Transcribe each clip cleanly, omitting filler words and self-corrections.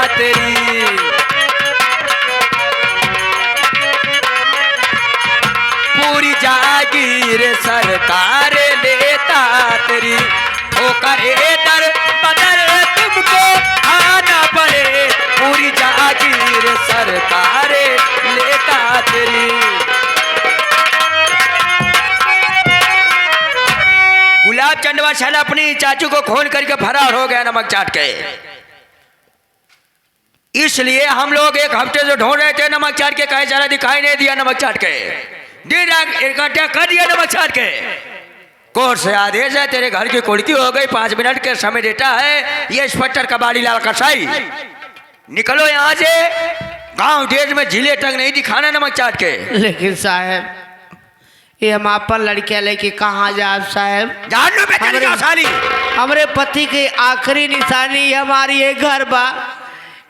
तेरी। पूरी जागीर सरकार लेता तेरी, ठोकर दर बदर तुमको आना पड़े। पूरी जागीर सरकार लेता तेरी। गुलाब चंदवा शाला अपनी चाचू को खून करके फरार हो गया नमक चाट के। इसलिए हम लोग एक हफ्ते से ढूंढ रहे थे नमक चाट के, कहीं जरा दिखाई नहीं दिया नमक चाट के। दिन रात इकट्ठा कर दिया नमक चाट के। कोर्ट से आदेश है, तेरे घर की कुर्की हो गई, 5 मिनट के समय देता है ये इंस्पेक्टर कबाड़ी लाल कसाई। निकलो यहाँ से, गांव देश में जिले तक नहीं दिखाना नमक चाट के। लेकिन साहब ये हम अपन लड़कियां लेके कहाँ जाए साहब? जान लो बेचारी का साली। हमारे पति की आखिरी निशानी हमारी ये घर बा।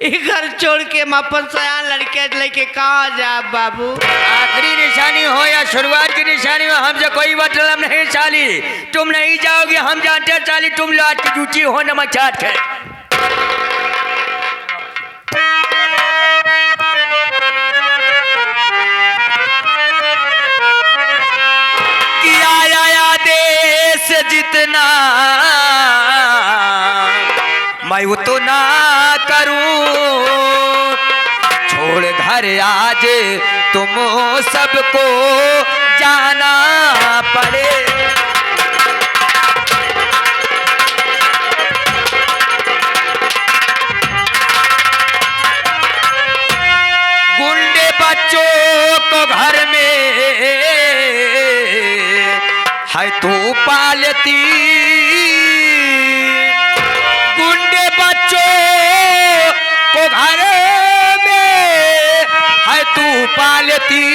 ये घर छोड़ के हम अपन सयान लड़के लेके कहाँ जाए बाबू? आखिरी निशानी हो या शुरुआत की निशानी हो, हमसे कोई मतलब नहीं साली। तुम नहीं जाओगे, हम जानते हैं साली तुम लाट की जूची हो नमक चाट के। जितना मैं उतना करूं, छोड़ घर आज तुम सबको जाना पड़े। गुंडे बच्चों को घर में है तू पालती, गुंडे बच्चों को घर में है तू पालती।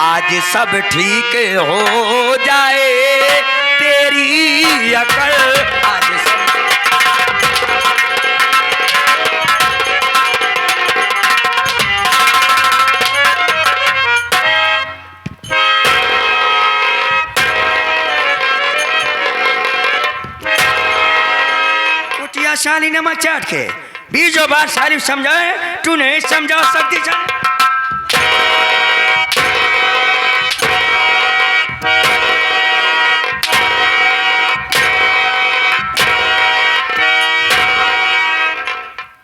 आज सब ठीक हो जाए तेरी अकल, आज सब शाली नमक चाट के 20 बार सारी समझाए, तू नहीं समझा सकती।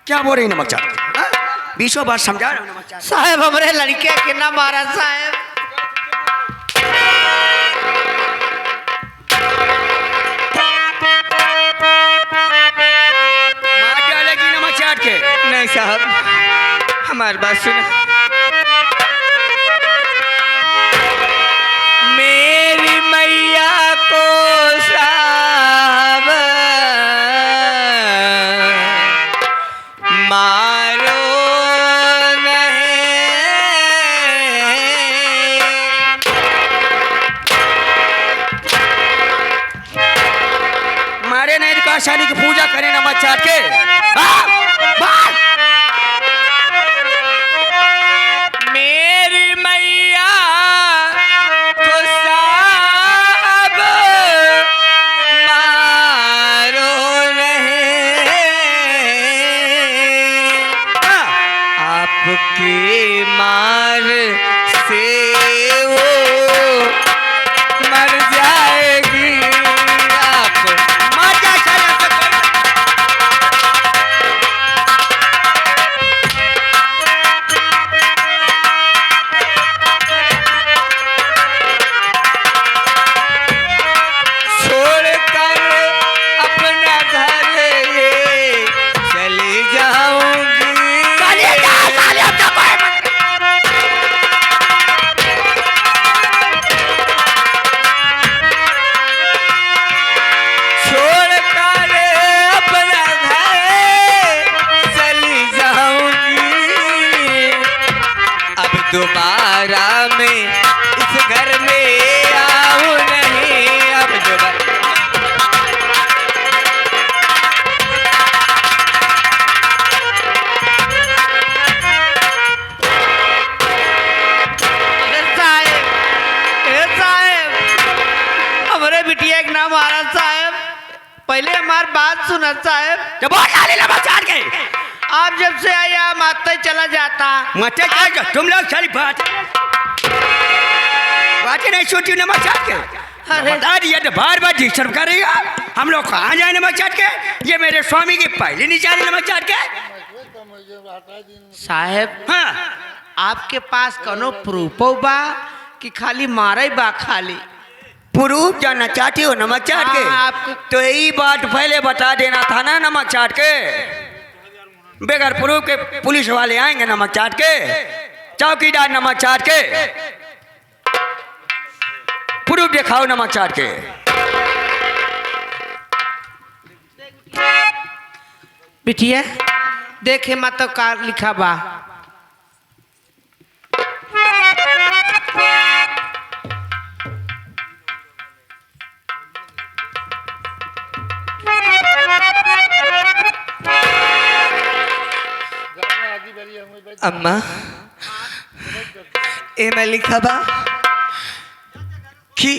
क्या बोल रही नमक चाट? 20 बार समझा रहा हूं नमक चाट। साहब हमारे लड़के के ना मारा साहब। नहीं साहब हमारी बात सुनो। मेरी मैया को साहब मारो नहीं, मारे नहीं तो शादी की पूजा करें नमक चाट के। मेरी मैया को साहब मारो नहीं, आपके मार से वो मर जाएगी। आप मर जा दोबारा मैं इस घर में आऊं नहीं। अब दोबारा हमारे बिटिया एक नाम आ रहा साहब, पहले हमारी बात सुना साहब। बहुत डाली लगा चाट के आप जब से आया माता ही चला जाता। मत तुम लोग सारी बातें नहीं सोची नमक चाट के। अरे। बता दिया तो बार बार डिस्टर्ब कर रही है। हम लोग कहाँ जाए नमक चाट के? ये मेरे स्वामी की पहली निशानी नमक चाट के। साहेब हाँ आपके पास कोनो प्रूफ बा कि खाली मारे बा खाली? प्रूफ जानना चाहती हो नमक चाट के? हाँ, आपको- तो यही बात पहले बता देना था ना नमक चाट के। बगैर प्रूफ के पुलिस वाले आएंगे नमक चाट के, चौकीदार नमक चाट के। प्रूफ दिखाओ नमक चाट के। बिटिया देखे मत तो का लिखा बा। अम्मा ए में लिखा बा कि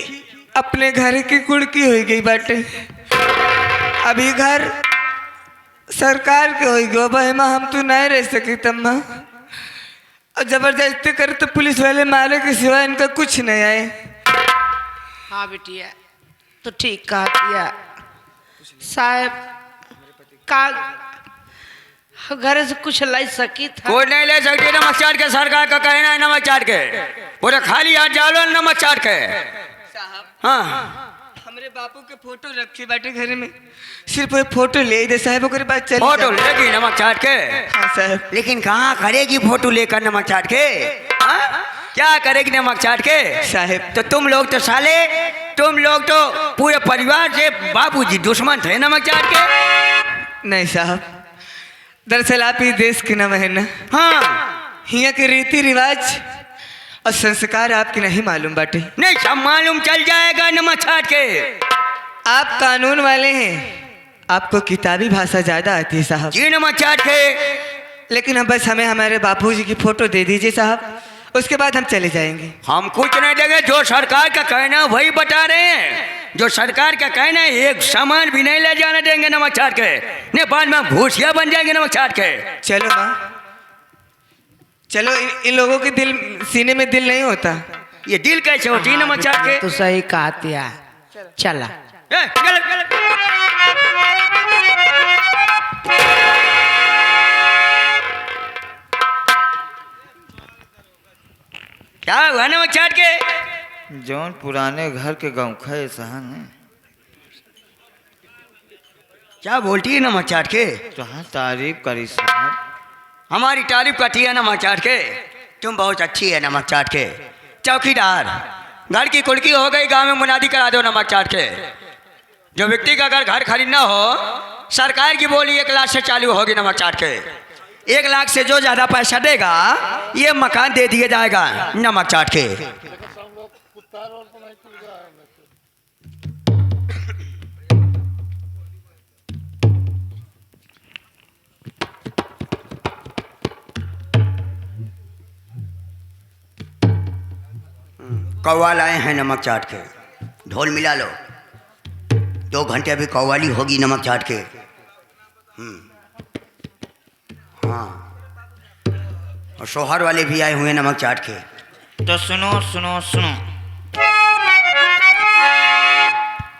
अपने घर की कुड़की हो गई बाटे। अभी घर सरकार के हो गयो भाई माँ, हम तो नहीं रह सकी तम्मा। और जबरदस्ती करे तो पुलिस वाले मारे के सिवा इनका कुछ नहीं आए। हाँ बिटिया तो ठीक कहा किया साहब। का घर से कुछ ला सकी था? कोई नहीं ले सकती नमक चाट के। सरकार का कहना है नमक चाट के। पूरे खाली हाथ जालो नमक चाट के। हाँ हमरे बापू के फोटो रखी बाटे घर में, सिर्फ वो फोटो ले दे साहब, ओकरे बाद चल फोटो लेगी नमक चाट के। हाँ साहब। लेकिन कहाँ करेगी फोटो लेकर नमक चाट के? हाँ? क्या करेगी नमक चाट के? साहब तो तुम लोग तो साले, तुम लोग तो पूरे परिवार से बाबूजी दुश्मन थे नमक चाट के। नहीं साहब, दरअसल आप ही देश के नाम है ना। हाँ यहाँ के रीति रिवाज और संस्कार आपके नहीं मालूम बाटे। नहीं सब मालूम चल जाएगा नमक चाट के। आप कानून वाले हैं, आपको किताबी भाषा ज्यादा आती है साहब। जी नमक चाट के। लेकिन हम बस हमें हमारे बापूजी की फोटो दे दीजिए साहब, उसके बाद हम चले जाएंगे। हम कुछ नहीं देंगे, जो सरकार का कहना है वही बता रहे हैं। जो सरकार का कहना है एक सामान भी नहीं ले जाने देंगे नमक चाट के। नेपाल में भूसिया बन जाएंगे नमक चाट के। चलो माँ चलो, इन लोगों के दिल सीने में दिल नहीं होता। ये दिल कैसे होती है नमक चाट के? तो सही कहा दिया। चला ए, चल। क्या हुआ नमक चाट के? जौन पुराने घर के गौखा है सहन है, क्या बोलती है नमक चाट के? जहाँ तारीफ करी साहब। हमारी तारीफ करती है नमक चाट के। तुम बहुत अच्छी है नमक चाट के। चौकीदार घर की कुड़की हो गई, गांव में मुनादी करा दो नमक चाट के। जो व्यक्ति का अगर घर खरीदना हो, सरकार की बोली 1 लाख से चालू होगी नमक चाट के। 1 लाख से जो ज्यादा पैसा देगा ये मकान दे दिया जाएगा नमक चाट के। कव्वाल आए हैं नमक चाट के। ढोल मिला लो, 2 घंटे अभी कव्वाली होगी नमक चाट के। हाँ और सोहर वाले भी आए हुए नमक चाट के। तो सुनो सुनो सुनो,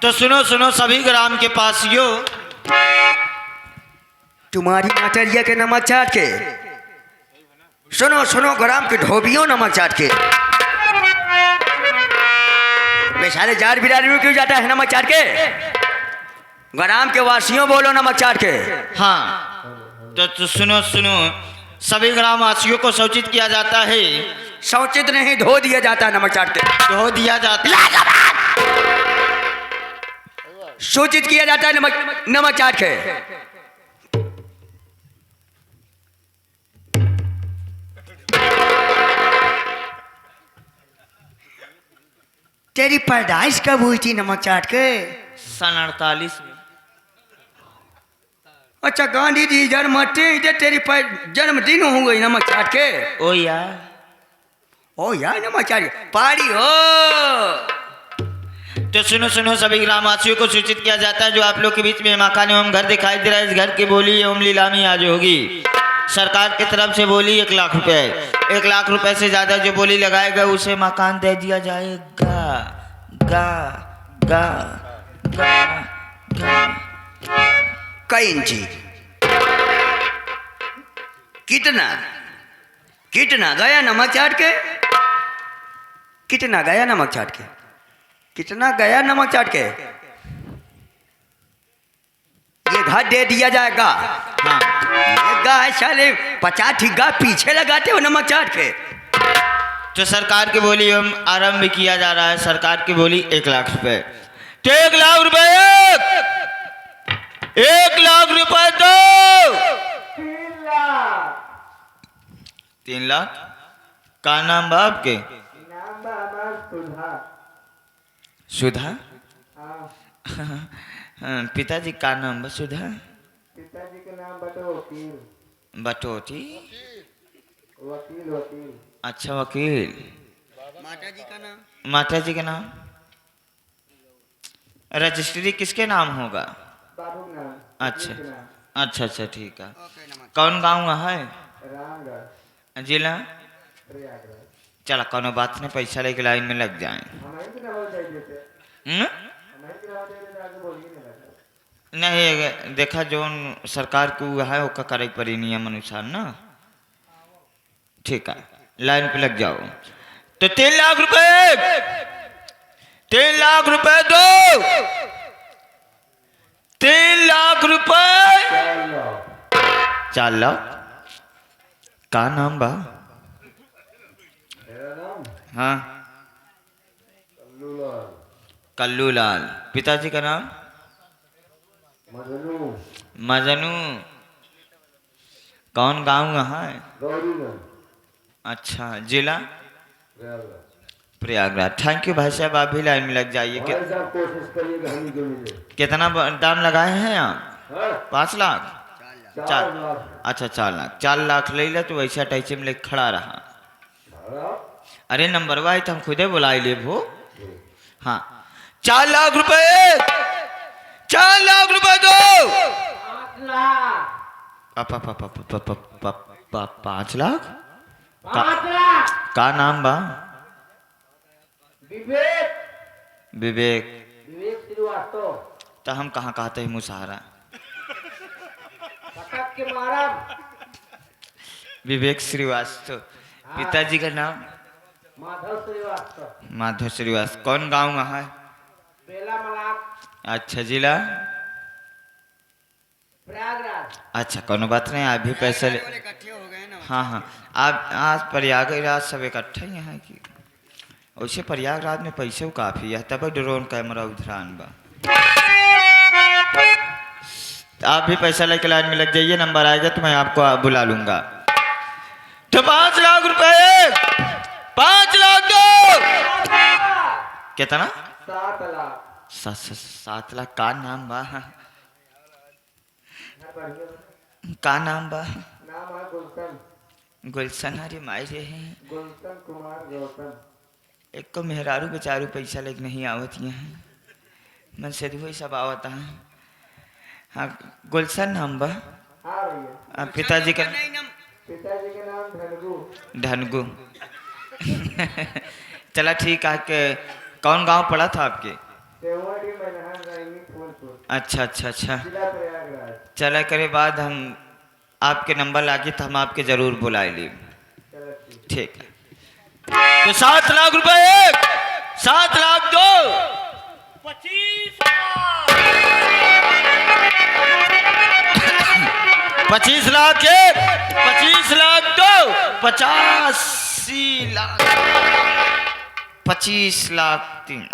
तो सुनो सुनो सभी ग्राम के पासियों, तुम्हारी माचरिया के नमक चाट के। सुनो सुनो ग्राम के धोबियों नमक चाट के। बेचारे जार बिरारी में क्यों जाता है नमक चाट के? ग्राम के वासियों बोलो नमक चाट के। हाँ तो सुनो सुनो, सभी ग्रामवासियों को सूचित किया जाता है। शौचित नहीं, धो दिया जाता है नमक चाट के। धो दिया जाता है। सूचित किया जाता है नमक चाट के। तेरी पैदाइश कब हुई थी नमक चाट के? सन 48 में। अच्छा गांधी जी जन्मदिन तेरी जन्मदिन हो गई नमक चाट के। ओ यार, ओ यार नमक चाट के पारी हो। तो सुनो सुनो, सभी ग्रामवासियों को सूचित किया जाता है जो आप लोग के बीच में मकान एवं घर दिखाई दे रहा है, इस घर की बोली एवं नीलामी आज होगी। सरकार की तरफ से बोली 1 लाख रुपए। 1 लाख रुपए से ज़्यादा जो बोली लगाएगा उसे मकान दे दिया जाएगा। गा गा गा गा। कई इंची कितना कितना गया नमक चाट के? कितना गया नमक चाट के? कितना गया नमक चाट के? ये घर दे दिया जाएगा। हाँ, ये गाय साले 50 ठिग्गा पीछे लगाते हो नमक चाट के। तो सरकार की बोली हम आरंभ किया जा रहा है। सरकार की बोली 1 लाख रुपए। तो 1 लाख रुपए 1 लाख रुपए दो। 3 लाख का नाम बाप के? सुधा। पिताजी का नाम बा सुधा? पिताजी के नाम बटोती। बटोती। वकील वकील। अच्छा वकील। माता जी का नाम? माता जी का नाम रजिस्ट्री किसके नाम होगा? बाबू नाम। अच्छा अच्छा अच्छा ठीक है। कौन गाँव है? रामगढ़ जिला? प्रयागराज। चला कोनो बात नहीं, पैसा लेके लाइन में लग जाए। हमारे तो नंबर दे देते। हम्म? हमारे तो नंबर दे देते आगे बोलिए नहीं लगा। नहीं देखा जो सरकार को है वो करे पड़ी नियम अनुसार ना। ठीक है लाइन पे लग जाओ। तो 3 लाख रुपए 3 लाख रुपए दो। 3 लाख रुपए 4 लाख का नाम बा? हाँ कल्लू लाल। पिताजी का नाम? मजनू। कौन गाँव है? अच्छा जिला? प्रयागराज। थैंक यू भाई साहब, आप भी लाइन में लग जाइए। कोशिश करिएगा हम जो मिले। कितना दाम लगाए हैं आप? 5 लाख? 4 अच्छा 4 लाख। 4 लाख ले ले तो वैसा टैक्सी में लेके खड़ा रहा। अरे नंबर वाई तो हम खुदे बुलाई ले वो। हाँ 4 लाख रुपए 4 लाख रुपए दो। 5 लाख का नाम बा? विवेक। विवेक। विवेक श्रीवास्तव। तो हम कहाँ कहते हैं मुसहारा? पटक के मारा। विवेक श्रीवास्तव। पिताजी का नाम? माधव श्रीवास्तव। माधव श्रीवास्तव। कौन गाँव है? बेला मलाक। अच्छा जिला? प्रयागराज। अच्छा कोनो बात नहीं, आप भी पैसे ले। हाँ हाँ आप आज प्रयागराज सब इकट्ठे ही हैं कि वैसे प्रयागराज में पैसे काफ़ी है, तब ड्रोन कैमरा उधरान बा। तो आप भी पैसा लेके लाइन में लग जाइए, नंबर आएगा तो मैं आपको बुला लूंगा। तो 5 लाख रुपए 5 लाख दो। कितना? 7 लाख। 7 लाख का नाम बा? का नाम बा? नाम है गुलशन। गुलशन। अरे मायरे हैं गुलशन कुमार गौतम। एक को मेहरारू बेचारू पैसा लेके नहीं आवत हैं, मन से वही सब आवता है। हाँ गुलशन नाम बा? हाँ भैया। पिताजी का? पिताजी का नाम धनगु। धनगु। चला ठीक है के कौन गांव पड़ा था आपके? देववाड़ी मैदान रायनी फूलपुर। अच्छा अच्छा अच्छा। जिला प्रयागराज। चला करे बाद हम आपके नंबर लागे तो हम आपके जरूर बुलाए लिए। ठीक है तो 7 लाख रुपए 7 लाख दो। 25 लाख 25 लाख दो। 85 लाख 25 लाख 3।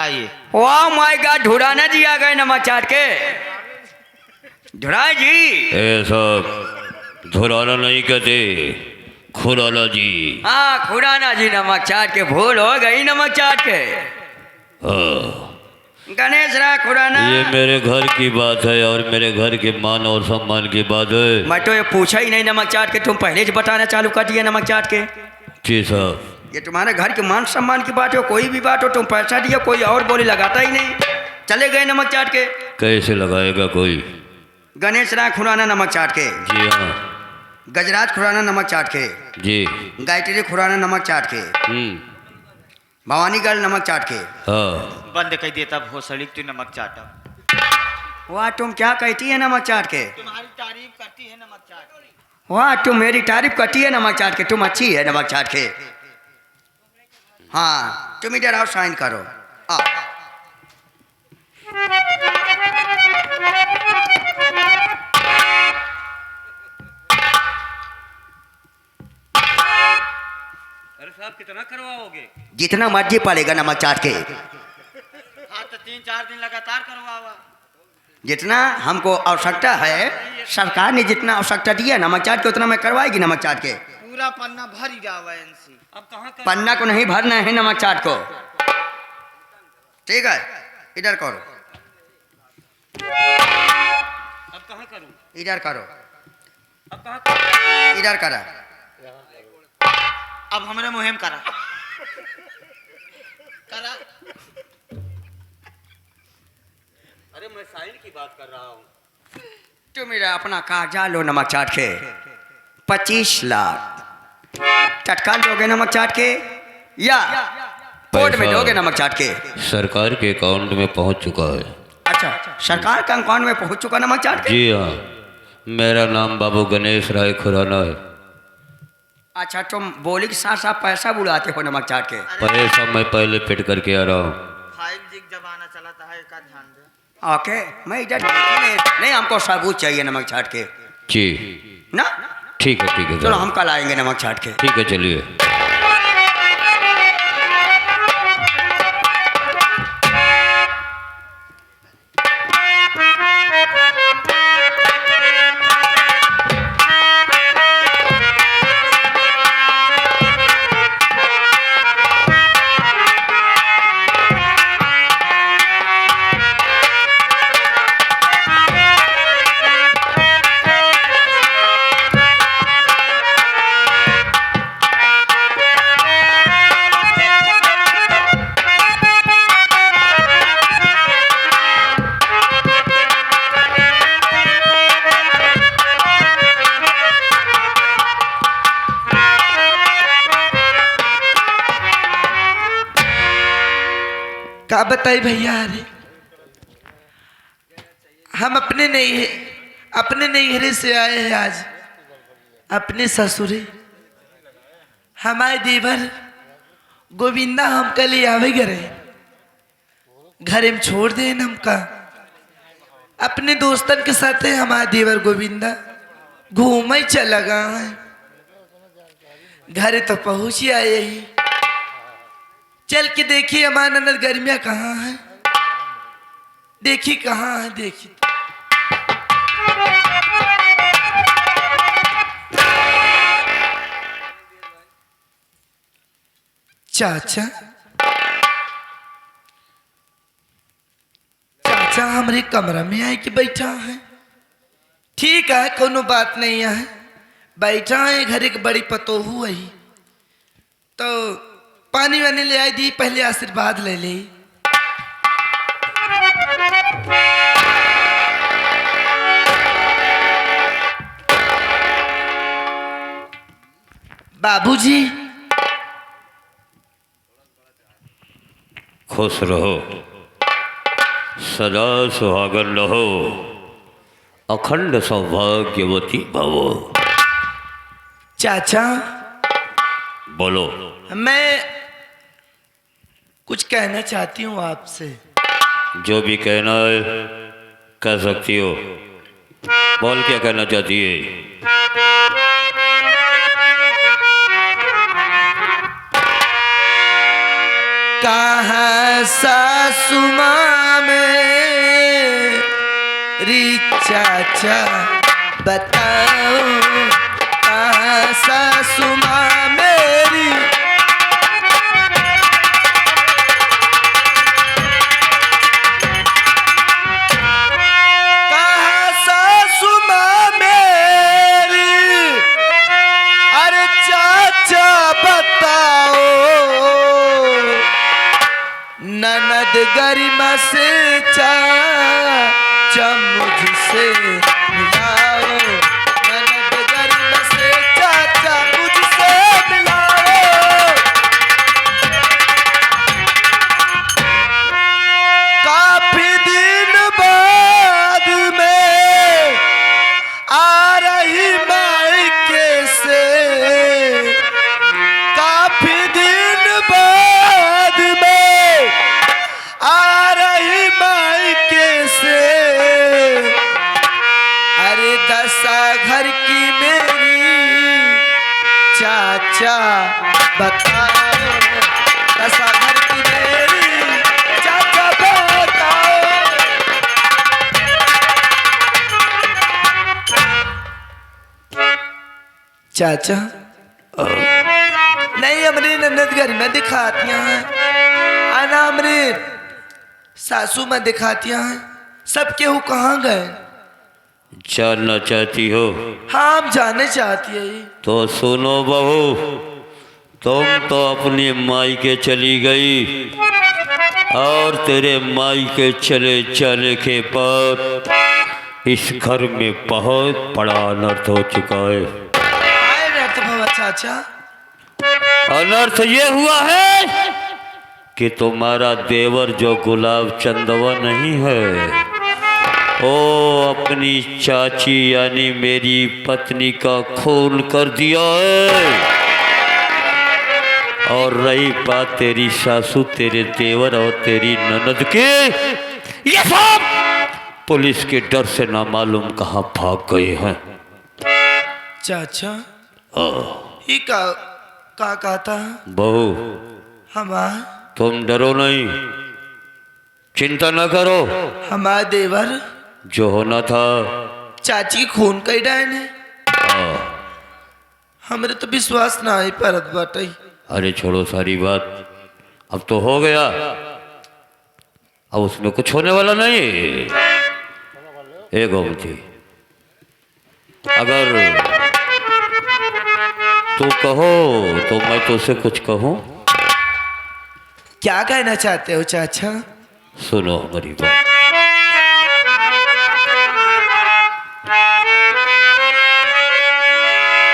आइए। वाह माय गॉड, ढुराना जी आ गए नमक चाट के। ढुरा जी। ए सब धुराना नहीं कहते, खुराना जी। हाँ खुराना जी नमक चाट के भूल हो गई नमक चाट के। हाँ, गणेश रा खुराना। ये मेरे घर की बात है और मेरे घर के मान और सम्मान की बात है। मैं तो ये पूछा ही नहीं नमक चाट के, तुम पहले से बताना चालू कर दिए नमक चाट के। जी साहब। ये तुम्हारे घर के मान सम्मान की बात हो, कोई भी बात हो तुम पैसा दिया, कोई और बोली लगाता ही नहीं। चले गए नमक चाट के। कैसे लगाएगा कोई? गणेश रा खुराना नमक चाट के। जी हाँ। गजराज खुराना नमक चाट के, जी। गायत्री खुराना नमक चाट के, भवानीगढ़ नमक चाट के। हाँ। बंद कर देता भोसड़ी तू नमक चाटा। वाह तुम क्या कहती है नमक चाट के? तुम्हारी तारीफ करती है नमक चाट। वाह तुम मेरी तारीफ करती है नमक चाट के, तुम अच्छी है नमक चाट के। हाँ तुम इधर आओ, साइन करो। आओ। अरे साहब कितना करवाओगे? जितना मर्जी पड़ेगा नमक चाट के। हाँ तो 3-4 दिन लगातार करवावा। जितना हमको आवश्यकता है, सरकार ने जितना आवश्यकता दिया नमक चाट के, उतना मैं करवाएगी नमक चाट के। पूरा पन्ना भर ही जावा इनसे। अब कहाँ कर... पन्ना को नहीं भरना है नमक चाट को। ठीक है इधर करो, अब कहाँ करूँ? इधर करो, अब कहाँ करूँ? इधर करा। अब हमारे मुहिम करा करा। अरे मैं साइन की बात कर रहा हूँ। तुम मेरा अपना कागजात लो नमक चाट के। 25 लाख तत्काल दोगे नमक चाट के या कोर्ट में पैसा दोगे नमक चाट के? सरकार के अकाउंट में पहुंच चुका है। अच्छा सरकार का अकाउंट में पहुंच चुका नमक चाट के? जी हाँ, मेरा नाम बाबू गणेश राय खुराना है। अच्छा तुम बोली के साथ साथ पैसा बुलाते हो नमक चाट के? पैसा मैं पहले पेट करके आ रहा हूँ। 5G जमाना चलाता है, का ध्यान दे। ओके मैं इधर नहीं, हमको सबूत चाहिए नमक चाट के जी ना। ठीक है चलो हम कल आएंगे नमक चाट के। ठीक है चलिए। का बताई भैया? अरे हम अपने नैहरे से आए हैं आज अपने ससुरे। हमारे देवर गोविंदा हमका ले आवे गए, घरे में छोड़ दे हमका। अपने दोस्तन के साथ हमारे देवर गोविंदा घूम ही चला गया है। घरे तो पहुंच ही आए ही। चल के देखिए हमारा ननद गर्मियाँ कहाँ है, देखी कहाँ है, देखी। चाचा हमारे कमरा में आए कि बैठा है? ठीक है कोनो बात नहीं है, बैठा है। घर एक बड़ी पतोहू है तो पानी वानी ले आई दी, पहले आशीर्वाद ले ली। बाबूजी खुश रहो, सदा सुहागन रहो, अखंड सौभाग्यवती भवो। चाचा बोलो। मैं कुछ कहना चाहती हूँ आपसे। जो भी कहना है कह सकती हो, बोल क्या कहना चाहती है? कहाँ सासु माँ मेरी चाचा बताओ, कहाँ सासु माँ मेरी? कहाँ सासु माँ मेरी? अरे चाचा बताओ, ननद गरिमा से चाचा मुझसे मिलाओ, ननद गरिमा से दशा घर की मेरी चाचा बताओ, दशा घर की मेरी चाचा बताओ। चाचा नहीं हमने ननद घर में दिखातियाँ हैं, आना हमने सासू में दिखातियाँ हैं, सब केहू कहाँ गए? जानना चाहती हो हाँ हम जाने चाहती है। तो सुनो बहू, तुम तो अपनी माई के चली गई और तेरे माई के चले जाने के बाद इस घर में बहुत बड़ा अनर्थ हो चुका है। आए रहते बाबा चाचा। अनर्थ ये हुआ है कि तुम्हारा देवर जो गुलाब चंदवा नहीं है, ओ अपनी चाची यानी मेरी पत्नी का खून कर दिया है। और रही बात तेरी सासू, तेरे देवर और तेरी ननद के, ये सब पुलिस के डर से ना मालूम कहाँ भाग गए हैं। चाचा ये का कहता है? बहू हमार तुम डरो नहीं, चिंता न करो, हमार देवर जो होना था चाची खून कई डायन है। हमरे तो विश्वास ना आई परत बाटे। अरे छोड़ो सारी बात, अब तो हो गया, अब उसमें कुछ होने वाला नहीं। ए गोमती, अगर तू कहो तो मैं तुझसे कुछ कहूं। क्या कहना चाहते हो चाचा? सुनो हमारी बात।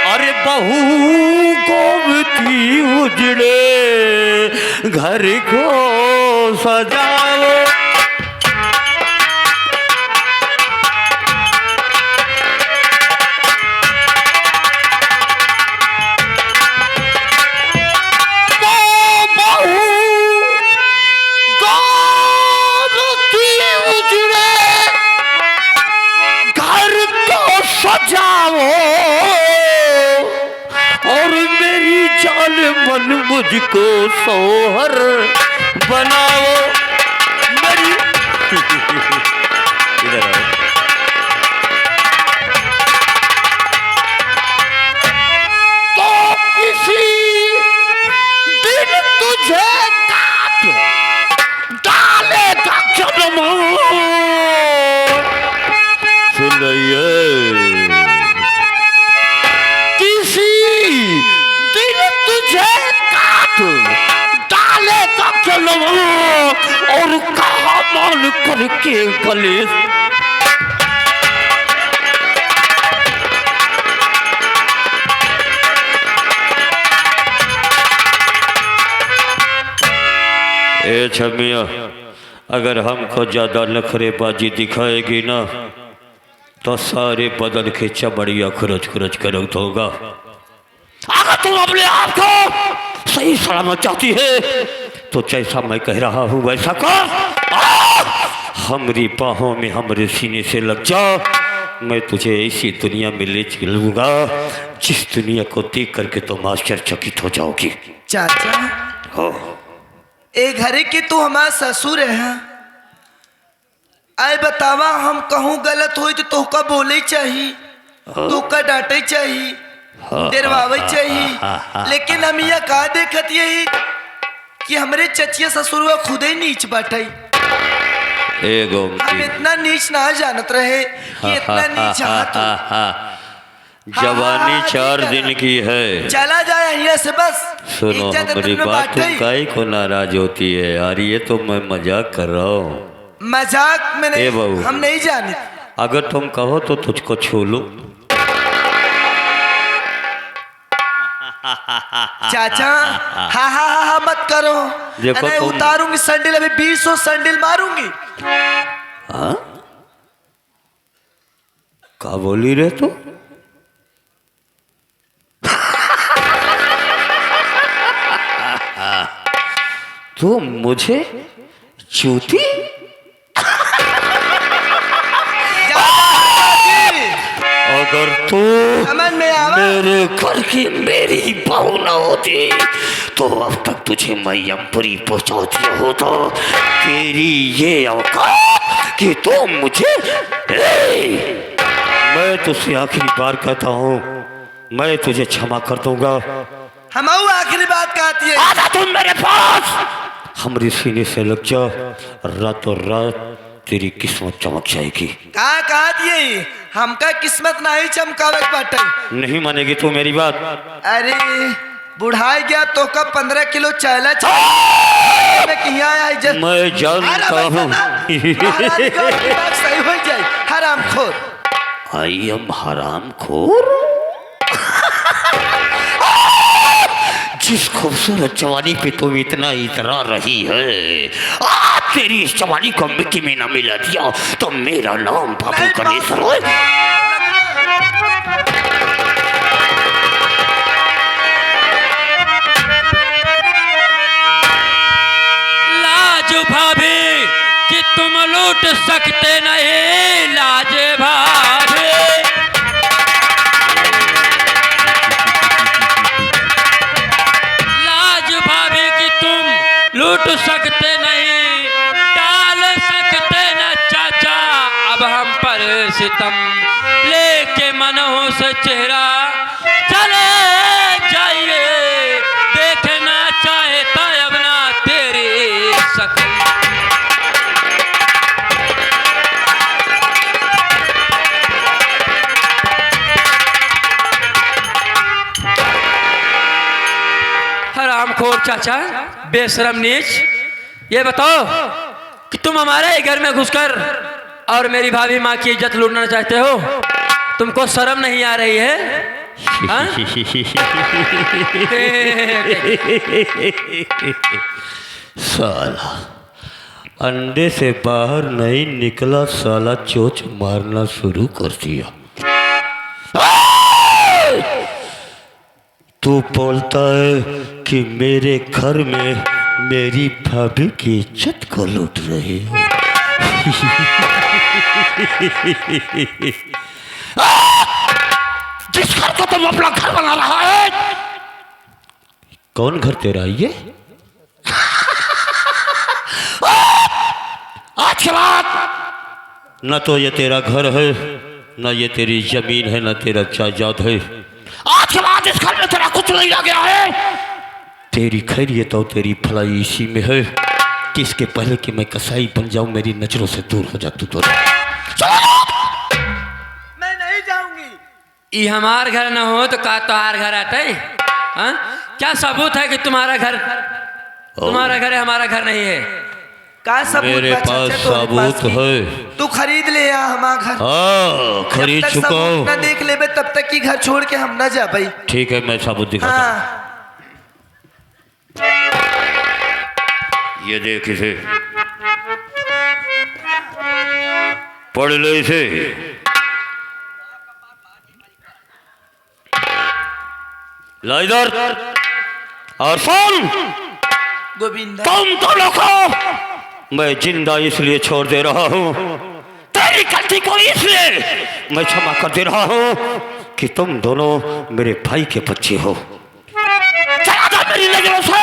अरे बहू गोमती उजड़े घर को सजाओ, और मेरी जान मन मुझको सोहर बनाओ। मेरी इधर आओ। तो किसी दिन तुझे काट डालेगा जन्म। सुनिए, डालेगा जन्म और कहा मान करके गले। ए छमिया, अगर हमको ज्यादा नखरेबाजी दिखाएगी ना तो सारे बदन के चमड़िया खुरच खुरच कर रख दूंगा। अगर तुम अपने आप को सही सलामत चाहती है तो जैसा मैं कह रहा हूँ वैसा कर। हमारी बाहों में हमारे सीने से लग जा, मैं तुझे ऐसी दुनिया में ले चलूंगा जिस दुनिया को देख करके तुम आश्चर्यचकित हो जाओगी। चाचा हो ए घरे के तू हमारा ससुर है, आए बतावा हम कहूँ गलत हो तो तोहका बोले चाहिए, तोहका डांटे चाहिए, डरवावे चाहिए। लेकिन हम यह कहा देखत यही कि हमरे चचिया ससुर खुदे नीच बाटे। हम इतना नीच ना जानत रहे कि इतना नीच जवानी 4 दिन की है। चला जाए यहाँ से बस। सुनो हमारी बात, तुम काहे को नाराज होती है यार? ये तो मैं मजाक कर रहा हूँ। मजाक में नहीं, बहू, हम नहीं जाने। अगर तुम कहो तो तुझको छू लूं। चाचा हा हा हा मत करो, देखो तुम उतारूंगी सैंडल, अभी 20 सैंडल मारूंगी। हाँ क्या बोली रे तू? तू मुझे जूती? अगर तू समझ में आवा? मेरे घर की मेरी बहू न होती तो अब तक तुझे मैं यमपुरी पहुंचा दिया होता। तेरी ये औकात कि तू मुझे मैं तुझसे आखिरी बार कहता हूँ, मैं तुझे क्षमा कर दूंगा। हम आखिरी बात कहती है, आजा तुम मेरे पास, हमारे सीने से लग जा, रातों रात तेरी किस्मत चमक जाएगी। कहा कहती है हमका किस्मत नहीं चमकावे बाटे। नहीं मानेगी तू मेरी बात? अरे बुढ़ाई गया तो कब 15 किलो चैला मैं किया आया मैं जानता हूँ। सही हो जाए हराम खोर। आई एम हराम खोर। जिस खूबसूरत जवानी पे तुम इतना इतरा रही है, तेरी इस जवानी को मिट्टी में न मिला दिया तो मेरा नाम बाबू गणेश्वर है। लाज भाभी कि तुम लूट सकते नहीं, लाज भाभी। लाज भाभी कि तुम लूट सकते नहीं, डाल सकते न चाचा अब हम पर सितम, लेके मनों से चेहरा चले जाइए, देखना चाहता अब ना तेरी शकल। हरामखोर चाचा, बेशरम नीच, ये बताओ कि तुम हमारे ही घर में घुसकर और मेरी भाभी माँ की इज्जत लूटना चाहते हो? तुमको शर्म नहीं आ रही है? हाँ? साला अंडे से बाहर नहीं निकला, साला चोंच मारना शुरू कर दिया। तू बोलता है कि मेरे घर में मेरी भाभी की इज्जत को लूट रहे हो। जिस घर को तुम अपना घर बना रहा है, कौन घर तेरा ये? आज के बाद न तो ये तेरा घर है, न ये तेरी जमीन है, न तेरा जायदाद है। आज के बाद इस घर में तेरा कुछ नहीं रह गया है। तेरी खैरियत और तेरी भलाई इसी में है कि इसके पहले कि मैं कसाई बन जाऊं मेरी नजरों से दूर हो जा तू तो। मैं नहीं जाऊंगी। ये हमार घर न हो तो का तुम्हार घर आता है? हाँ? क्या सबूत है कि तुम्हारा घर है, हमारा घर नहीं है? का सबूत? मेरे पास सबूत है। तू खरीद ले यहाँ हमारा घर। हाँ खरीद जब तक चुका सबूत हूँ। ना देख ले तब तक की घर छोड़ के हम ना जा भाई। ठीक है मैं सबूत दिखाता हूँ। हाँ ये देख इसे, पढ़ लो इसे। ला इधर और सुन, गोविंदा तुम दोनों को मैं जिंदा इसलिए छोड़ दे रहा हूँ, तेरी गलती को इसलिए मैं क्षमा कर दे रहा हूँ कि तुम दोनों मेरे भाई के बच्चे हो। चला जा मेरी नजरों से,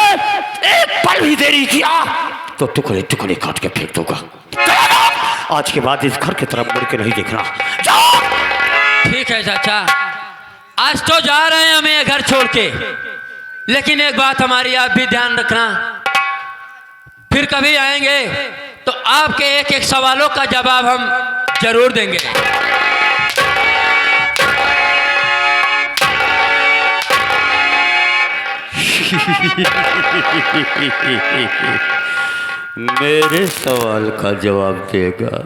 एक पल भी देरी किया तो टुकड़े टुकड़े काट के फेंक दूंगा। आज के बाद इस घर की तरफ मुड़ के नहीं देखना। जाओ। ठीक है चाचा, आज तो जा रहे हैं हमें घर छोड़ के, लेकिन एक बात हमारी आप भी ध्यान रखना, फिर कभी आएंगे तो आपके एक एक सवालों का जवाब हम जरूर देंगे। मेरे सवाल का जवाब देगा?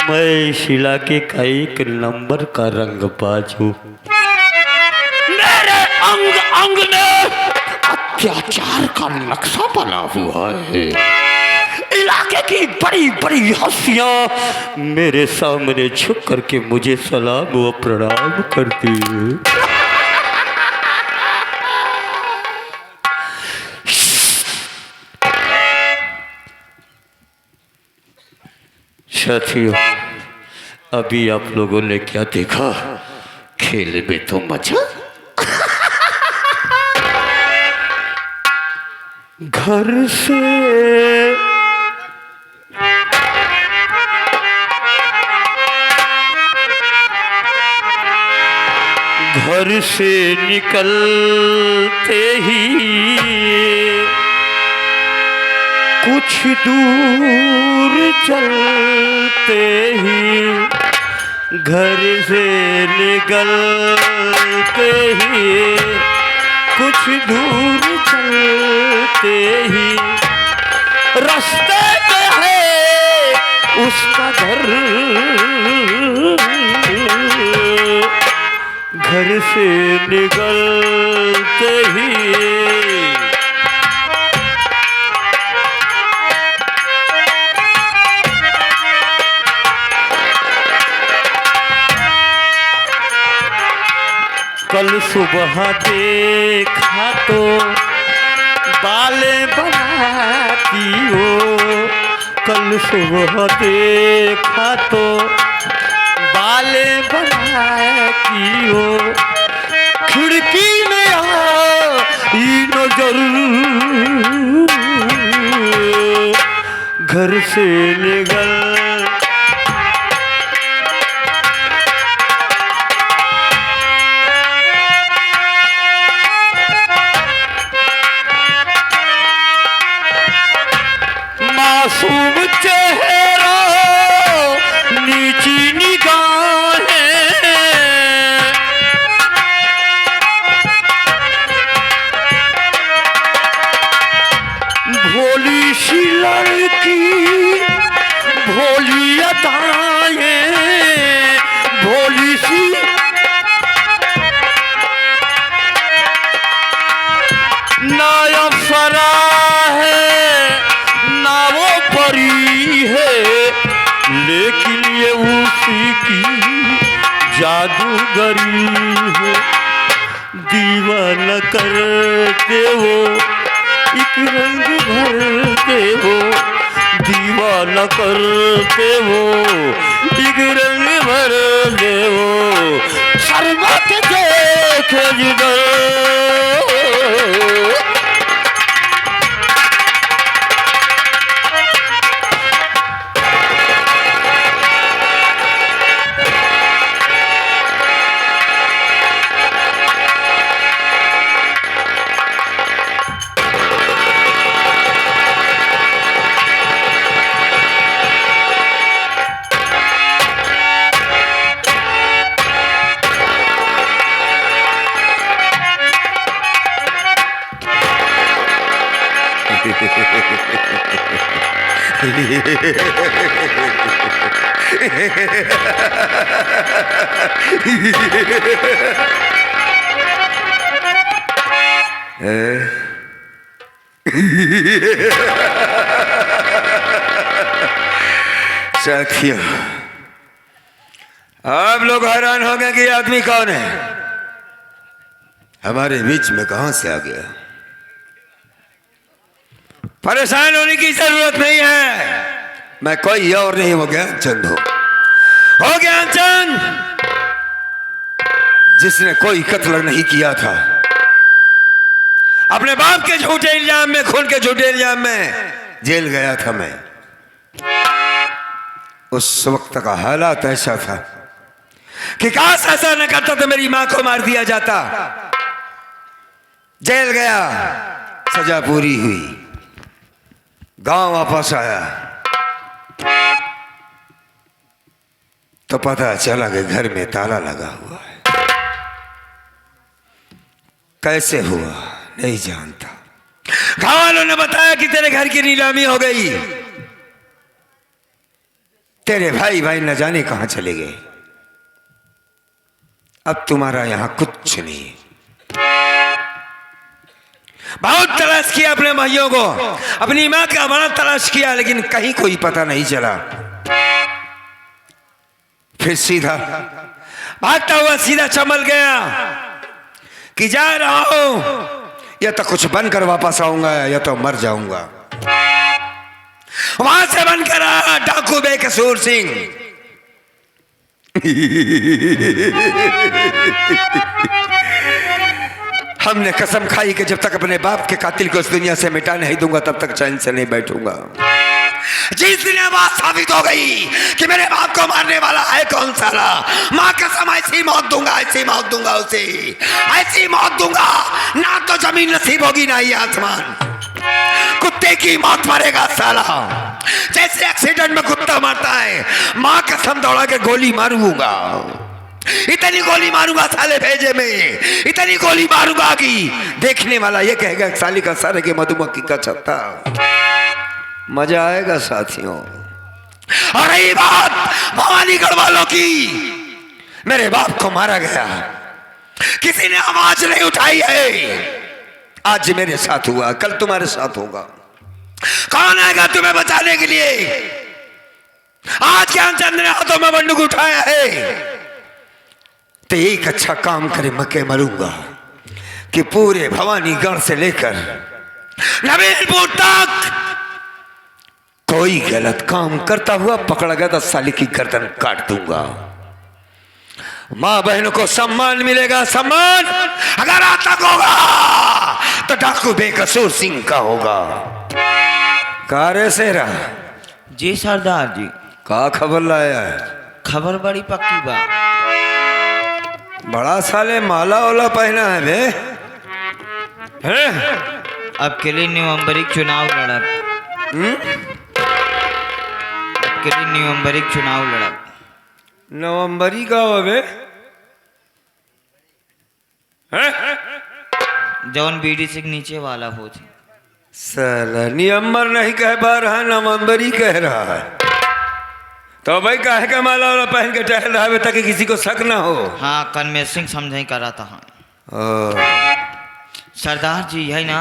मैं इस इलाके का एक नंबर का रंगबाज हूँ। मेरे अंग अंग में अत्याचार का नक्शा बना हुआ है। इलाके की बड़ी बड़ी हस्तियां मेरे सामने झुक करके मुझे सलाम व प्रणाम करती है। साथियों, अभी आप लोगों ने क्या देखा? खेल में तो मजा। घर से निकलते ही कुछ दूर चलते ही, घर से निकलते ही कुछ दूर चलते ही रास्ते में है उसका घर से निकलते ही। कल सुबह देखा तो बाले बनाती हो, कल सुबह देखा तो बाले बनाती हो, खिड़की में आई नजर घर से निकल। मासूम चेहरा नीची निगाहें, भोली सी लड़की भोली अदाएं, भोली सी ना अप्सरा है ना वो परी है, लेकिन ये उसी की जादूगरी है। दीवाना करते हो एक रंग भरते हो, दीवाना करते हो एक रंग भरते हो, शर्मा के देखे जिधर। साथियों, आप लोग हैरान हो गए कि आदमी कौन है, हमारे बीच में कहां से आ गया। परेशान होने की जरूरत नहीं है, मैं कोई और नहीं हो गया चंद हो गया चंद, जिसने कोई कत्ल नहीं किया था। अपने बाप के झूठे इल्जाम में, खून के झूठे इल्जाम में जेल गया था मैं। उस वक्त का हालात ऐसा था कि काश ऐसा न करता तो मेरी मां को मार दिया जाता। जेल गया, सजा पूरी हुई, गांव वापस आया तो पता चला कि घर में ताला लगा हुआ है। कैसे हुआ नहीं जानता। गांव वालों ने बताया कि तेरे घर की नीलामी हो गई, तेरे भाई न जाने कहां चले गए, अब तुम्हारा यहां कुछ नहीं। बहुत तलाश किया अपने भाइयों को, अपनी मां का बड़ा तलाश किया, लेकिन कहीं कोई पता नहीं चला। फिर सीधा भागता हुआ सीधा चमल गया कि जा रहा हूं, या तो कुछ बनकर वापस आऊंगा या तो मर जाऊंगा। वहां से बनकर आया डाकू बेकसूर सिंह। हमने कसम खाई कि जब तक अपने बाप के कातिल को इस दुनिया से मिटा नहीं दूंगा तब तक चैन से नहीं बैठूंगा। जिस दिन बात साबित हो गई कि मेरे बाप को मारने वाला है कौन साला, माँ कसम ऐसी मौत दूंगा, ऐसी मौत दूंगा उसे, ऐसी मौत दूंगा ना तो जमीन नसीब होगी ना ही आसमान। कुत्ते की मौत मरेगा साला, जैसे एक्सीडेंट में कुत्ता मरता है। माँ कसम दौड़ा के गोली मारूंगा, इतनी गोली मारूंगा साले भेजे में, इतनी गोली मारूंगा कि देखने वाला ये कहेगा साली का सर है कि मधुमक्खी का छत्ता। मजा आएगा साथियों। और रही बात भवानीगढ़ वालों की, मेरे बाप को मारा गया, किसी ने आवाज नहीं उठाई है। आज मेरे साथ हुआ, कल तुम्हारे साथ होगा। कौन आएगा तुम्हें बचाने के लिए? आज ज्ञानचंद ने हाथों में बंदूक उठाया है तो एक अच्छा काम करे मके मरूंगा कि पूरे भवानीगढ़ से लेकर नवीनपुर तक कोई गलत काम करता हुआ पकड़ा गया तो साली की गर्दन काट दूंगा। माँ बहनों को सम्मान मिलेगा, सम्मान अगर आता होगा तो डाकू बेकसूर सिंह का होगा। कारे सेरा जी सरदार जी। का खबर लाया है? खबर बड़ी पक्की बा। बड़ा साले माला वाला पहना है बे हैं? अब के लिए नवंबरिक चुनाव लड़ब, अब के लिए नवंबरिक चुनाव लड़ब। नवंबरी का हो बे हैं? जौन बीडी से नीचे वाला हो थी। साला नवंबर नहीं कह पा रहा, नवंबरी कह रहा है। तो भाई काहे का माला वाला पहन के टहल रहा है ताकि किसी को शक ना हो? हाँ कन्वेंसिंग समझाई करा था। ओ, सरदार जी यही ना,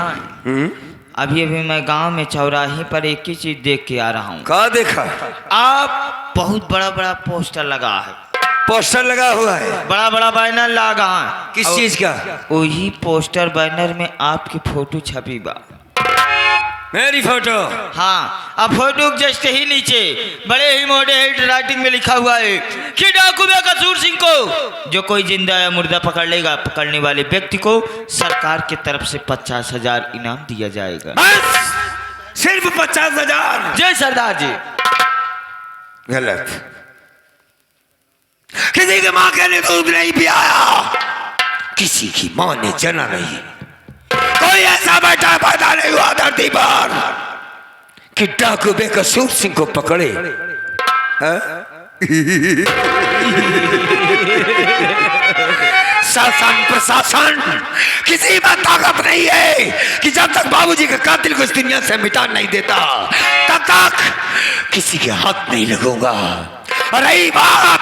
अभी अभी मैं गांव में चौराहे पर एक ही चीज देख के आ रहा हूँ। का देखा? आप बहुत बड़ा बड़ा पोस्टर लगा है, पोस्टर लगा हुआ है, बड़ा बड़ा बैनर लगा है। किस चीज का? वही पोस्टर बैनर में आपकी फोटो छपी बा। मेरी फोटो? हाँ, अब फोटो जस्ट ही नीचे बड़े ही मोटे हेड राइटिंग में लिखा हुआ है कि डाकू बेकसूर सिंह को जो कोई जिंदा या मुर्दा पकड़ लेगा, पकड़ने वाले व्यक्ति को सरकार की तरफ से 50,000 इनाम दिया जाएगा। बस सिर्फ 50,000? जय सरदार जी। गलत। किसी की माँ के ने दूध नहीं पियाया, किसी की माँ ने जना नहीं, कोई ऐसा बैठा पैदा नहीं हुआ धरती पर कि डाकू बेकसूर सिंह को पकड़े। शासन प्रशासन किसी में ताकत नहीं है कि जब तक बाबूजी के कातिल को इस दुनिया से मिटा नहीं देता तब तक किसी के हाथ नहीं लगूंगा। और रही बात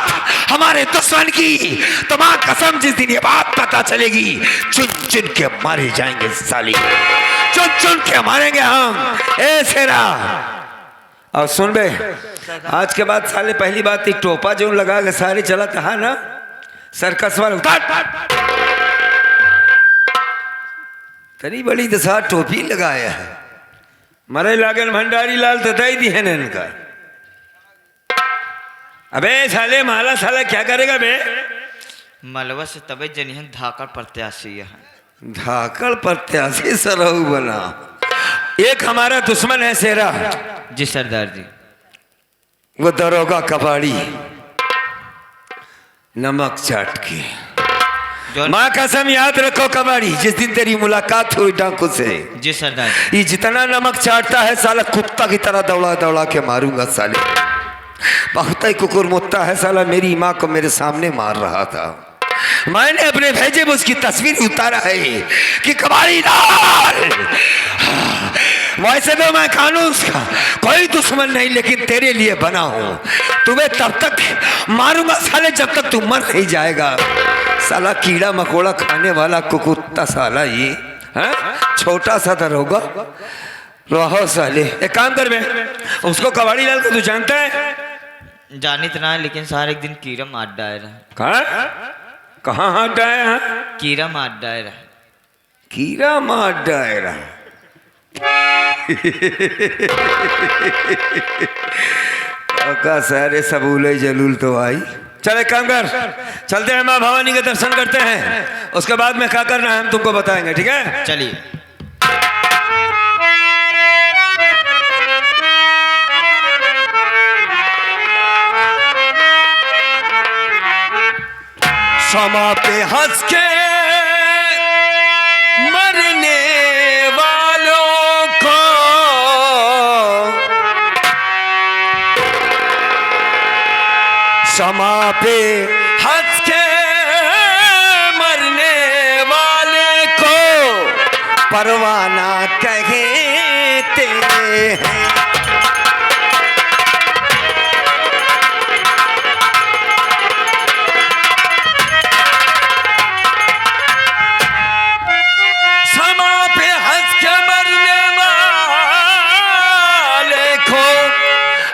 हमारे दुश्मन की, तो मां कसम जिस दिन ये बात पता चलेगी चुन चुन के मारे जाएंगे साली, चुन चुन के मारेंगे हम। ए सेरा और सुन बे, आज के बाद साले पहली बात एक टोपा जो लगा के सारे चला था ना सर्कस वाला उतार, तरी बड़ी दशा टोपी लगाया है। मरे लागन भंडारी लाल तो दई दी है इनका। अबे साले माला साला क्या करेगा बे? मलवा से तबे जनिहन धाकड़ प्रत्याशी है। धाकड़ प्रत्याशी सरहु बना। एक हमारा दुश्मन है सेरा। जी सरदार जी। वो दरोगा कबाड़ी नमक चाट के। माँ कसम याद रखो कबाड़ी, जिस दिन तेरी मुलाकात हुई डाकू से, जी सरदार जी, ये जितना नमक चाटता है साला कुत्ता की तरह दौड़ा दौड़ा के मारूंगा साले। बहुत ही कुकुर मुत्ता है साला, मेरी माँ को मेरे सामने मार रहा था। मैंने अपने भेजे में उसकी तस्वीर उतारा है कि कबाड़ी डाल। वैसे तो मैं कानून का कोई दुश्मन नहीं, लेकिन तेरे लिए बना हूं। तुम्हें तब तक मारूंगा साले जब तक तू मर नहीं जाएगा। साला कीड़ा मकोड़ा खाने वाला कुकुत्ता साला ये, छोटा सा दरोगा रहो साले। एक काम कर बे, उसको कबाड़ी डाल को तू जानता है? जानित ना है, लेकिन सारे एक दिन कीड़ा मार डायरा। कहाँ हाथ डाया? कीड़ा मार डायरा। कीड़ा मार डायरा? का सारे सबूले जलूल तो आई। चल एक काम कर, चलते हैं माँ भवानी के दर्शन करते हैं, उसके बाद में क्या करना है हम तुमको बताएंगे, ठीक है? चलिए। क्षमा पे हंस के मरने वालों को क्षमा पे हंस के मरने वाले को परवाना कहते हैं।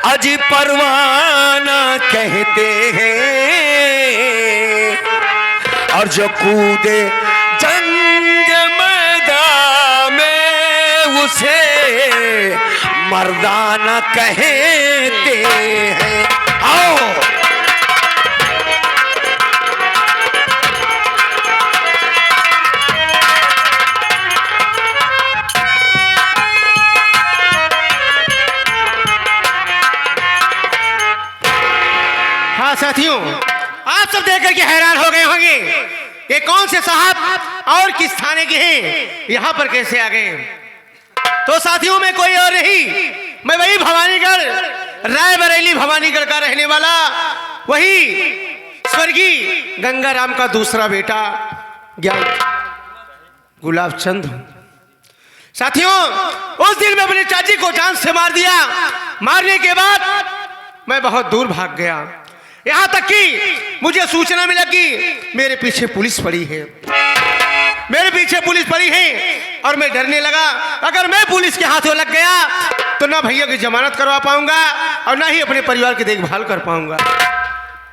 अजी परवाना कहते हैं, और जो कूदे जंग मैदान में उसे मर्दाना कहते हैं। आओ साथियों, आप सब देख करके हैरान हो गए होंगे, ये कौन से साहब और किस थाने के हैं, यहाँ पर कैसे आ गए? तो साथियों, मैं कोई और नहीं, मैं वही भवानीगढ़, रायबरेली भवानीगढ़ का रहने वाला, वही स्वर्गीय गंगाराम का दूसरा बेटा ज्ञान गुलाब चंद हूं। साथियों, उस दिन मैं अपने चाची को जान से मार दिया। मारने के बाद मैं बहुत दूर भाग गया, यहाँ तक कि मुझे सूचना मिला कि मेरे पीछे पुलिस पड़ी है, मेरे पीछे पुलिस पड़ी है, और मैं डरने लगा अगर मैं पुलिस के हाथों लग गया तो ना भैया की जमानत करवा पाऊंगा और ना ही अपने परिवार की देखभाल कर पाऊंगा।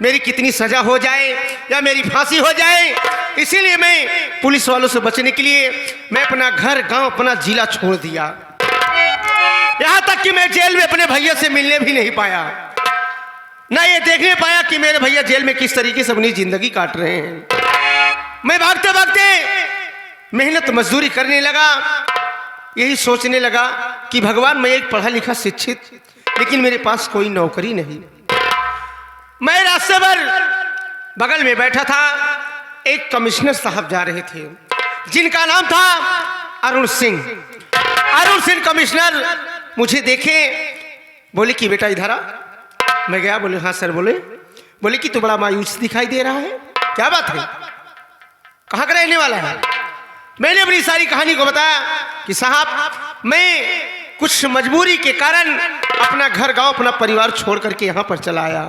मेरी कितनी सजा हो जाए या मेरी फांसी हो जाए, इसीलिए मैं पुलिस वालों से बचने के लिए मैं अपना घर, गांव, अपना जिला छोड़ दिया। यहाँ तक कि मैं जेल में अपने भैया से मिलने भी नहीं पाया, ना ये देखने पाया कि मेरे भैया जेल में किस तरीके से अपनी जिंदगी काट रहे हैं। मैं भागते भागते मेहनत मजदूरी करने लगा, यही सोचने लगा कि भगवान, मैं एक पढ़ा लिखा शिक्षित, लेकिन मेरे पास कोई नौकरी नहीं। मैं रास्ते पर बगल में बैठा था, एक कमिश्नर साहब जा रहे थे जिनका नाम था अरुण सिंह। अरुण सिंह कमिश्नर मुझे देखे, बोले कि बेटा इधर आ। मैं गया, बोले हाँ सर। बोले कि तू बड़ा मायूस दिखाई दे रहा है, क्या बात है, कहाँ का रहने वाला है? मैंने अपनी सारी कहानी को बताया कि साहब, मैं कुछ मजबूरी के कारण अपना घर, गांव, अपना परिवार छोड़ करके यहाँ पर चला आया।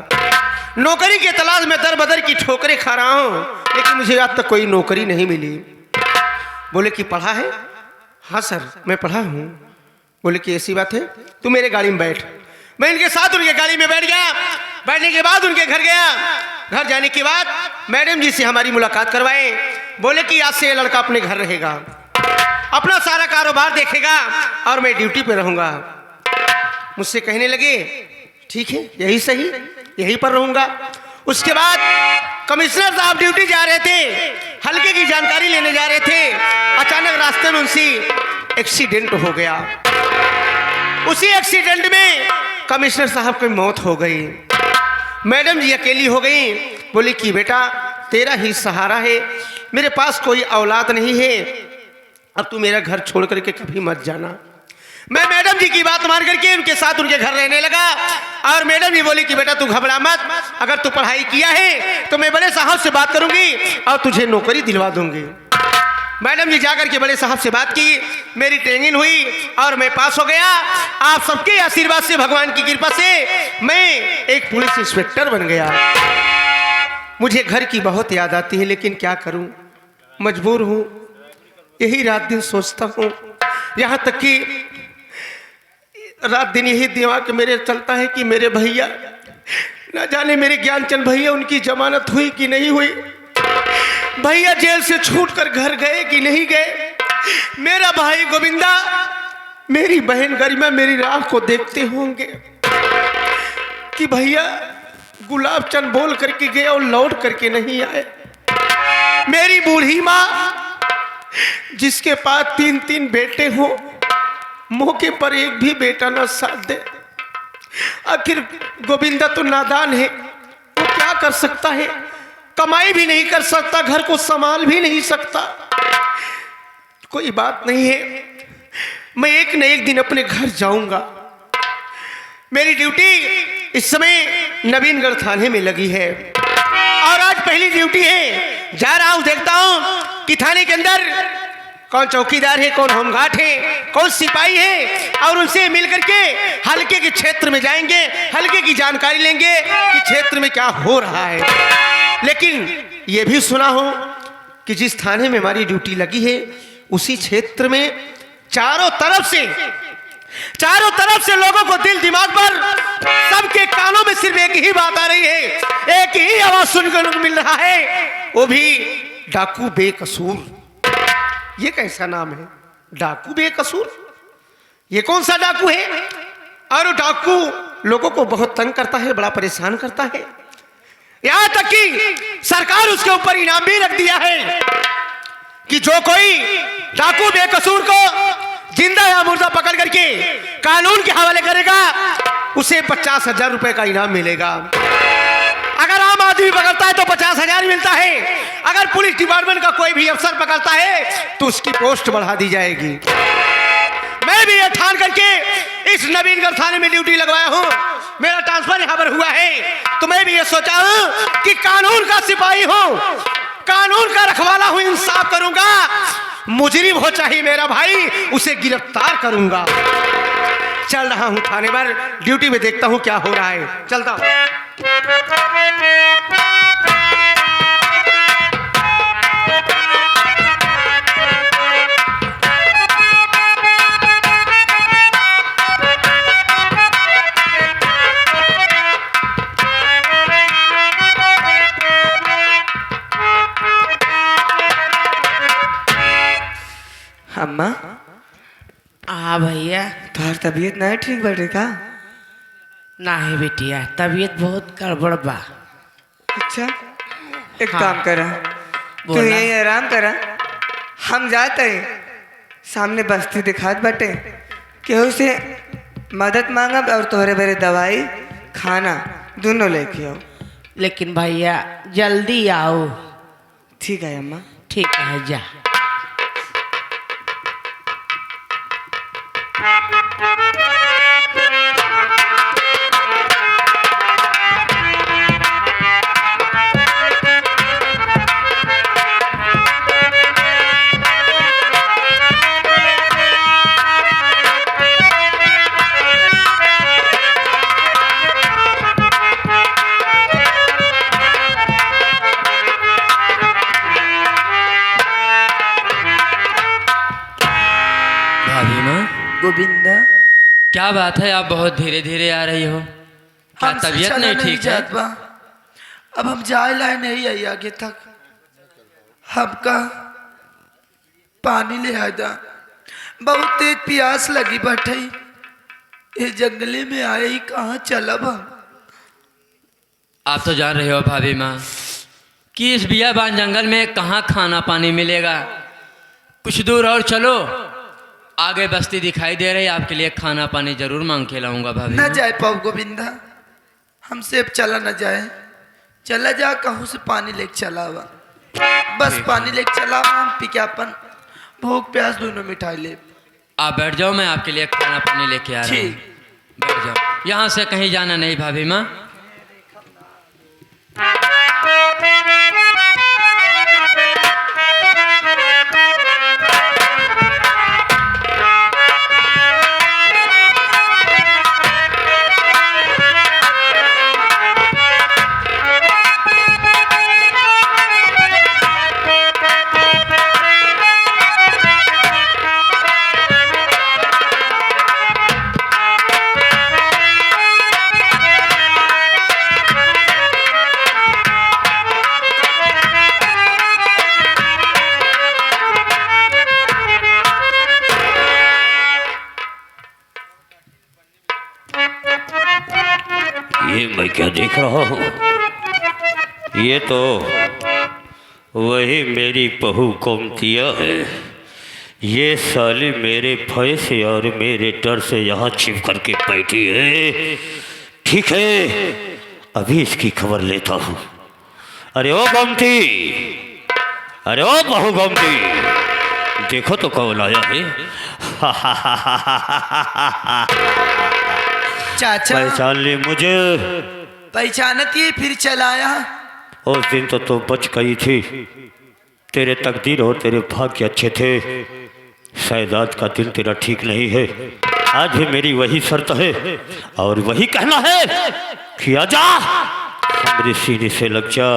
नौकरी के तलाश में दर बदर की ठोकरें खा रहा हूँ, लेकिन मुझे आज तक कोई नौकरी नहीं मिली। बोले कि पढ़ा है? हाँ सर, मैं पढ़ा हूँ। बोले कि ऐसी बात है, तू मेरे गाड़ी में बैठ। मैं इनके साथ उनके गाड़ी में बैठ गया। बैठने के बाद उनके घर गया। घर जाने के बाद मैडम जी से हमारी मुलाकात करवाए। बोले कि आज से ये लड़का अपने घर रहेगा, अपना सारा कारोबार देखेगा और मैं ड्यूटी पे रहूंगा। मुझसे कहने लगे ठीक है, यही सही, यहीं पर रहूंगा। उसके बाद कमिश्नर साहब ड्यूटी जा रहे थे, हल्के की जानकारी लेने जा रहे थे। अचानक रास्ते में उनसे एक्सीडेंट हो गया। उसी एक्सीडेंट में कमिश्नर साहब की मौत हो गई। मैडम जी अकेली हो गई। बोली कि बेटा, तेरा ही सहारा है, मेरे पास कोई औलाद नहीं है, अब तू मेरा घर छोड़ करके कभी मत जाना। मैं मैडम जी की बात मान करके उनके साथ उनके घर रहने लगा। और मैडम जी बोली कि बेटा तू घबरा मत, अगर तू पढ़ाई किया है तो मैं बड़े साहब से बात करूंगी और तुझे नौकरी दिलवा दूंगी। मैडम जी जाकर के बड़े साहब से बात की, मेरी ट्रेनिंग हुई और मैं पास हो गया। आप सबके आशीर्वाद से, भगवान की कृपा से मैं एक पुलिस इंस्पेक्टर बन गया। मुझे घर की बहुत याद आती है, लेकिन क्या करूं, मजबूर हूं। यही रात दिन सोचता हूं, यहाँ तक कि रात दिन यही दिमाग मेरे चलता है कि मेरे भैया, न जाने मेरे ज्ञानचंद भैया, उनकी जमानत हुई कि नहीं हुई, भैया जेल से छूटकर घर गए कि नहीं गए, मेरा भाई गोविंदा मेरी बहन गरिमा मेरी राह को देखते होंगे कि भैया गुलाब चंद बोल करके गए और लौट करके नहीं आए। मेरी बूढ़ी माँ जिसके पास 3-3 बेटे हो, मौके पर एक भी बेटा न साथ दे। आखिर गोविंदा तो नादान है, वो क्या कर सकता है? कमाई भी नहीं कर सकता, घर को संभाल भी नहीं सकता। कोई बात नहीं है, मैं एक न एक दिन अपने घर जाऊंगा। मेरी ड्यूटी इस समय नवीनगढ़ थाने में लगी है और आज पहली ड्यूटी है। जा रहा हूं, देखता हूं कि थाने के अंदर कौन चौकीदार है, कौन होमगार्ड है, कौन सिपाही है, और उनसे मिल करके हल्के के क्षेत्र में जाएंगे, हल्के की जानकारी लेंगे कि क्षेत्र में क्या हो रहा है। लेकिन यह भी सुना हो कि जिस थाने में हमारी ड्यूटी लगी है उसी क्षेत्र में चारों तरफ से लोगों को दिल दिमाग पर सबके कानों में सिर्फ एक ही बात आ रही है, एक ही आवाज सुनने को मिल रहा है, वो भी डाकू बेकसूर। ये कैसा नाम है, डाकू बेकसूर? ये कौन सा डाकू है? और डाकू लोगों को बहुत तंग करता है, बड़ा परेशान करता है। यहां तक कि सरकार उसके ऊपर इनाम भी रख दिया है कि जो कोई डाकू बेकसूर को जिंदा या मुर्दा पकड़ करके कानून के हवाले करेगा उसे 50,000 रुपए का इनाम मिलेगा। अगर आम आदमी पकड़ता है तो 50,000 मिलता है, अगर पुलिस डिपार्टमेंट का कोई भी अफसर पकड़ता है तो उसकी पोस्ट बढ़ा दी जाएगी। मैं भी ये ठान करके इस नवीनगढ़ थाने में ड्यूटी लगवाया हूं, मेरा ट्रांसफर यहां पर हुआ है, तो मैं भी ये सोचा हूं कि कानून का सिपाही हूं, कानून का रखवाला हूं, इंसाफ करूंगा। मुजरिम हो चाहे मेरा भाई, उसे गिरफ्तार करूंगा। चल रहा हूं थाने पर ड्यूटी में, देखता हूं क्या हो रहा है। चलता हूं। अम्मा, हाँ भैया। तुम्हारी तबीयत नहीं ठीक बटे का? नहीं बेटिया, तबीयत बहुत गड़बड़ बा। अच्छा, एक हाँ। काम करा, तू बोला। यही आराम करा, हम जाते हैं सामने बस्ती दिखात बटे, केहू से मदद मांगब और तोहरे बेरे दवाई खाना दोनों लेके आओ। लेकिन भैया जल्दी आओ। ठीक है अम्मा। ठीक है, जा। भाभी माँ, गोविंदा, क्या बात है, आप बहुत धीरे धीरे आ रही हो? क्या हमसे तबीयत चला नहीं ठीक है? जात बा। अब हम जाए लाए नहीं आई आगे तक। हमका पानी ले आदा, बहुत तेज प्यास लगी बैठे। ये जंगले में आए ही कहाँ चलब हम? आप तो जान रहे हो भाभी माँ कि इस बियाबान जंगल में कहाँ खाना पानी मिलेगा। कुछ दूर और चलो, आगे बस्ती दिखाई दे रही, आपके लिए खाना पानी जरूर मांग के लाऊंगा भाभी न माँ। जाए पाओ गोविंदा, हमसे अब चला न जाए। चला जा, कहूँ से पानी लेके चला हुआ, बस पानी लेके चला हुआ, हम पी के अपन भूख प्यास दोनों मिठाई ले। आप बैठ जाओ, मैं आपके लिए खाना पानी लेके आ रहा हूँ। ठीक। बैठ जाओ, यहाँ से कहीं जाना नहीं भाभी माँ। क्या देख रहा हूँ? ये तो वही मेरी बहू गोमतिया है। ये साली मेरे भय से और मेरे डर से यहाँ छिप करके बैठी है। ठीक है, अभी इसकी खबर लेता हूँ। अरे ओ गोमती, अरे ओ बहू गोमती, देखो तो कौन आया है। चाचा पहचान ली मुझे? पहचानत ये फिर चलाया। उस दिन तो तू बच गई थी। तेरे तकदीर और तेरे भाग्य अच्छे थे। शायद आज का दिन तेरा ठीक नहीं है। आज भी मेरी वही शर्त है और वही कहना है कि आजा, मेरे सीने से लग जा।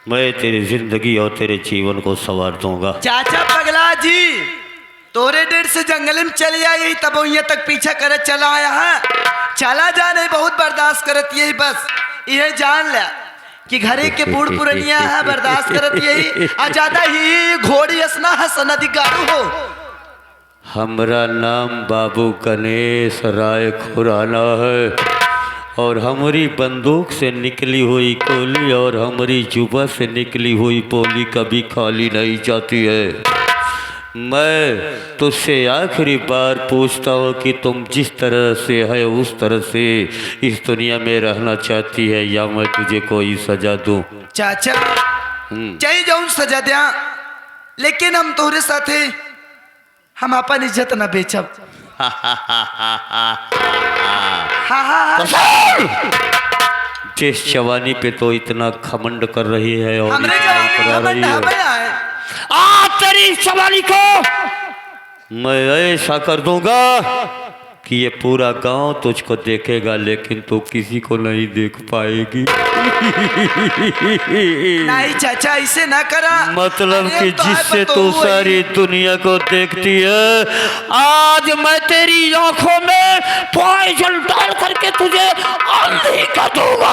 मैं तेरी जिंदगी और तेरे जीवन को संवार दूंगा। चाचा पगला जी, तोरे डेढ़ से जंगल में चले आई तब यहाँ तक पीछा कर चला आया है। चला जा नहीं बहुत बर्दाश्त करत यही, बस यह जान ले कि घरे के बूढ़ पुरनिया है बर्दाश्त करत यही। आ ज्यादा ही घोड़ी असना हसन अधिकारू हो। हमारा नाम बाबू गणेश राय खुराना है और हमारी बंदूक से निकली हुई गोली और हमारी जुबा से निकली हुई बोली कभी खाली नहीं जाती है। मैं तुझसे आखिरी बार पूछता हूँ कि तुम जिस तरह से है उस तरह से इस दुनिया में रहना चाहती है या मैं तुझे कोई सजा दूँ? चाचा चाहे जाऊं सजा दिया, लेकिन हम तोरे साथे हम अपन इज्जत न बेचब। जिस जवानी पे तो इतना घमंड कर रही है और हमरे इतना जवानी करा घमंड रही है, हमें आए। तेरी जवानी को मैं ऐसा कर दूंगा कि ये पूरा गांव तुझको देखेगा लेकिन तू किसी को नहीं देख पाएगी। नहीं चाचा ऐसे ना करा। मतलब अरे कि तो है जिससे पर तू वही। सारी दुनिया को देखती है, आज मैं तेरी आंखों में पॉइजन डाल करके तुझे अंधी कर दूंगा।